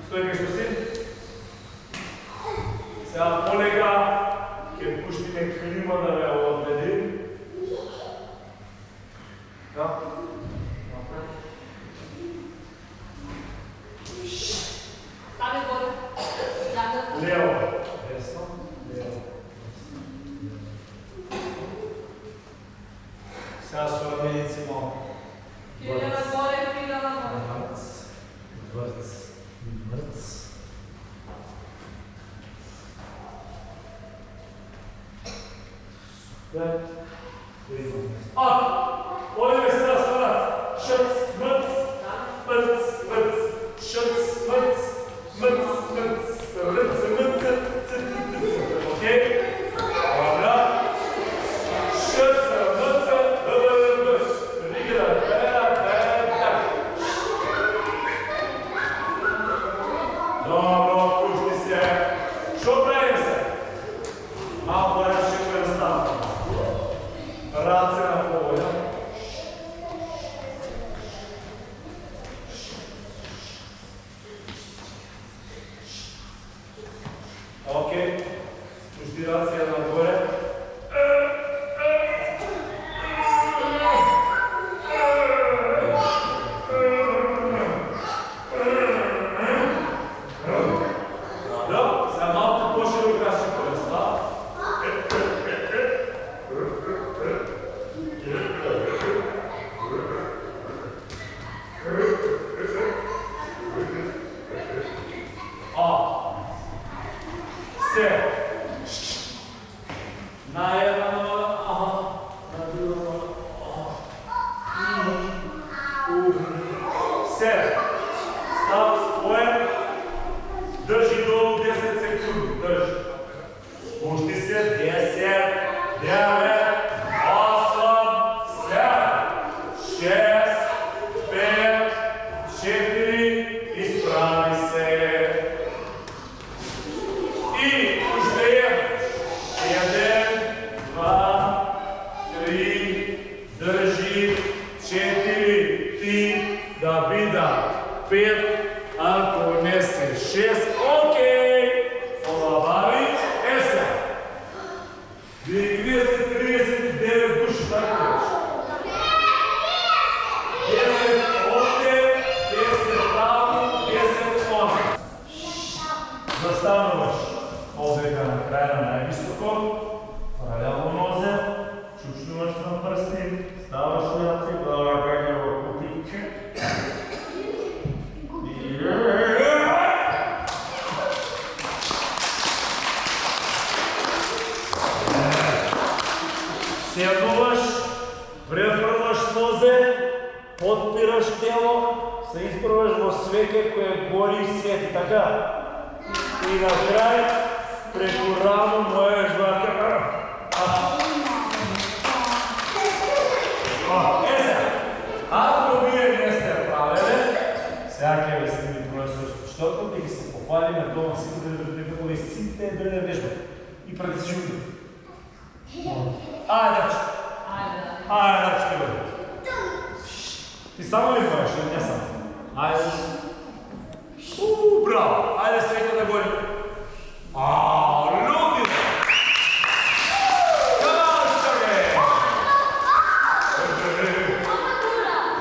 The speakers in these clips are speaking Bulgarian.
Стои кај што си. Сега полека ќе пуштиме клима да ве одведи. Да? Стави горе. Лево, десно, лево. Сега со раменици малку. Филера горе, филера горе. Врц, врц, врц. Супер. Одиме сега со рад. Шрц, мрц, мрц, мрц, шрц, мрц, мрц, мрц, рц, мрц, окей? Добра. Шрц, мрц, мрц, ригра, Dobro, pušti se. Što pravim se? Malo rače prsta. Race na polja. Ok. Pušti race na gore. Застануваш овдека на краја на највисоко, паралелно нозе, чучнуваш на прсти, ставаш раци, глава кај во кутиче. Седнуваш, префрлаш нозе, подпираш тело, се испрваш во свеќе кое гори и свети, така? И на крај, преку рамо можеш вака. Сега, ако вие не сте правеле, сега ќе ве сними професор Штоков, ќе ги се похвалиме дома сите да сите да не вежбат. И преди се чуди. Ајде, даче. Ајде, даче, ќе бъде. Ти само ли правиш, или не само? Ајде. Браво! Ајде свека да гори. Люди! Каша ге!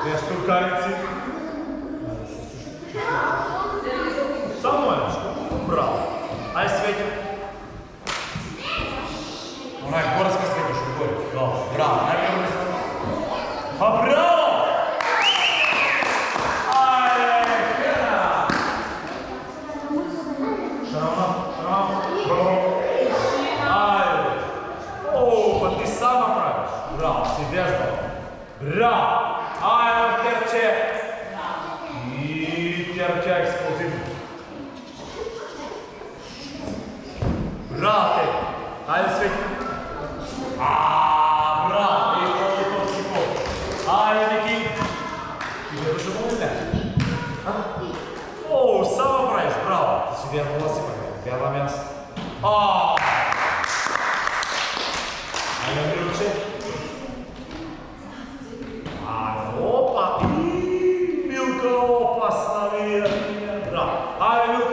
Без турканици. Само е нещо. Браво! Ајде свека. Она е горска свека, што гори. Браво! Ајде гори свека. Браво! Браво, си вежбал. Браво! Ајде, терче! И терче експлозивно. Браво, те! Ајде, свети. Браво! И колко си пол. Ајде, Ники. И не държа ли не? Само правиш, браво! Ти си вярвала си, вярвам аз. Ајде, Милче. Опа! Милка опасна, браво! Ајде, Милка!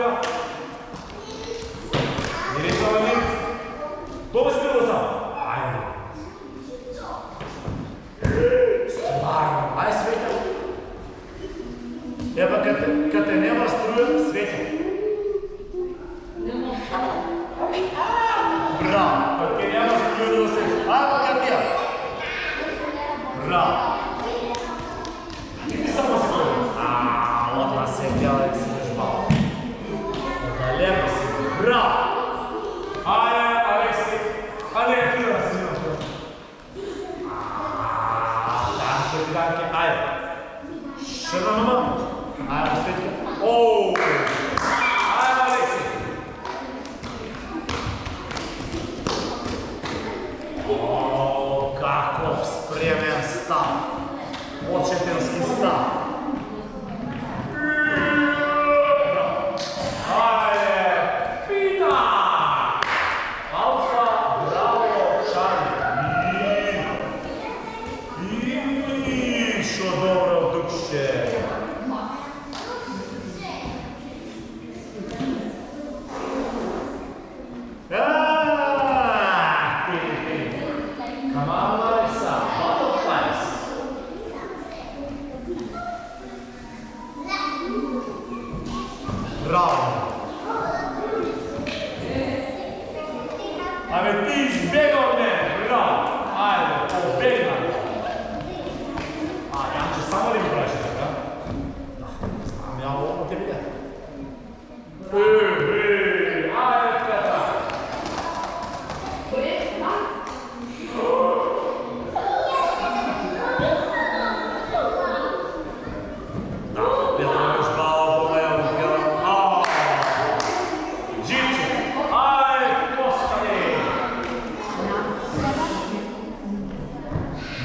Dobrze. Come on, Larissa. Butterflies. Bravo. Ave ti izbjegao me. Bravo. Ajde, pobjegna. Ja ću samo li mi praći tako? Da, znam ja ovo tebi da. Ajde, Petra.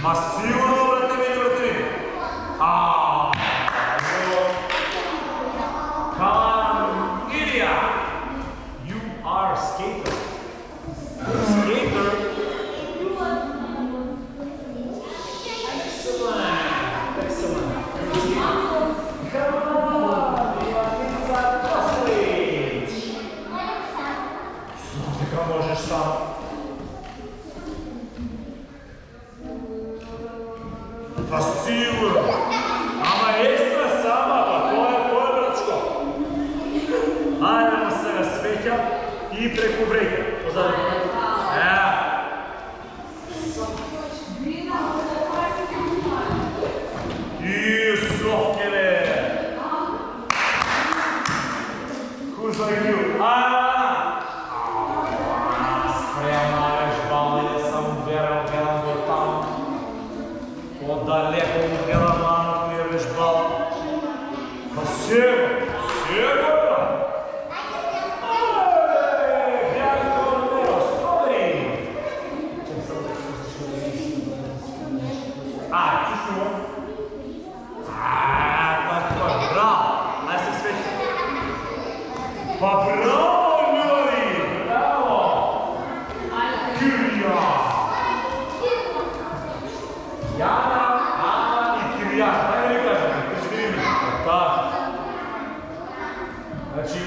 Ma sigurno, brate mi. Come, Ilya. You are a skater. Skater. Excellent. Come on, Ivanica Kostelić. Znate kako možeš sam. Pa sigurno. A maestra sama, pa to je bratsko. Ajdemo se na sveća i preko brega. Pozadnje. I sofkele. Who's like you? Spremna vežba, ide sam vjeran do tamo. Далеко от Геламана ми е вежбал. А сега! Бягайте от него, стори! Чушно му? Браво! Ай се свети. Па браво, Люри! Браво! Кирия! Яна, Ана и Кирия. Дай да ви кажа, ще видим. Така. Значи,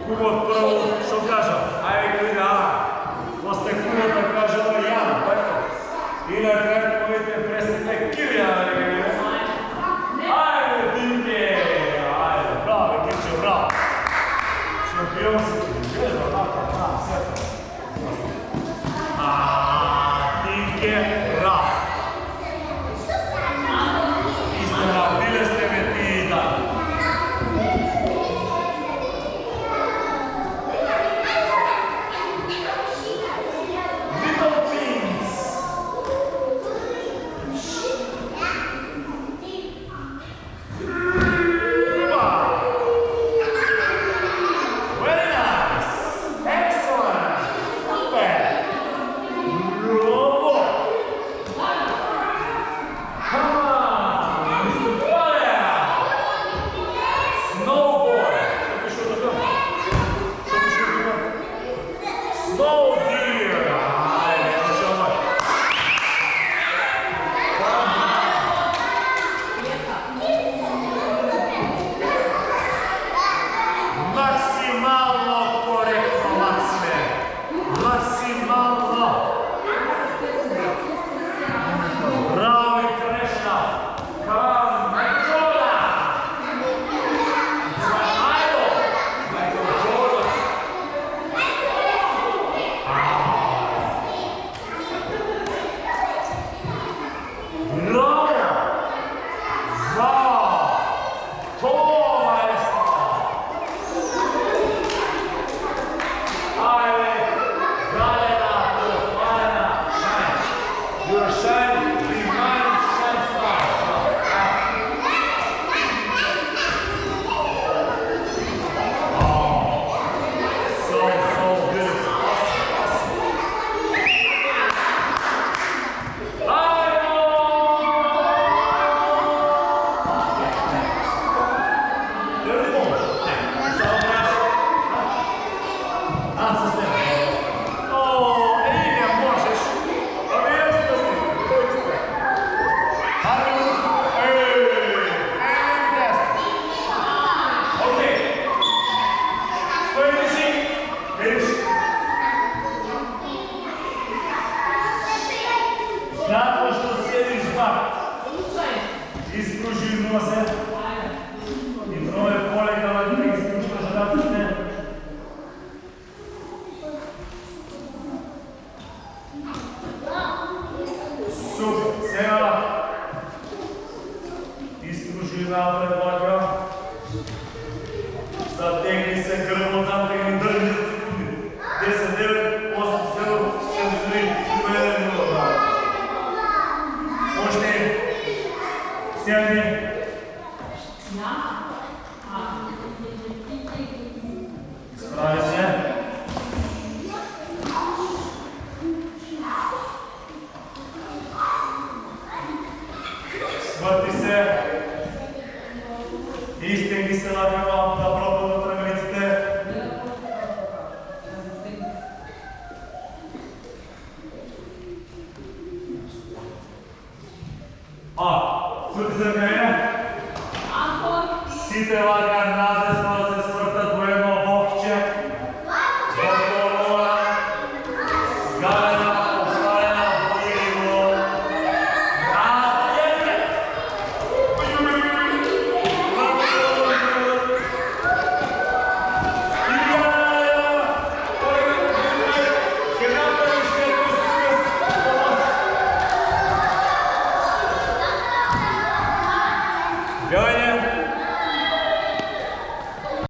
кумът първо ще кажа. Айде да видим Ана. После кумът да кажа на Яна. И накрая твоите пресете Кирия да ви видим. Айде, Динке! Айде, браво, Кирче, браво. Шампион си. Гледва, браво, сето. Динке, браво. Bile ste me ti da. Little Prince. Издружима се. И пробаме полека да ги изключва жадаците. Супер. Сега издружи напред вака. Затегни се гръб, затегни държи за секунди. 10, 9, 8, 7, 6, 3, 2, 1 минута. Още. Сядни. Изправи се. Свърти се. Изтегни се на кръва, да пропадат ръмениците. Свърти се ръкавина. Сите вака надесно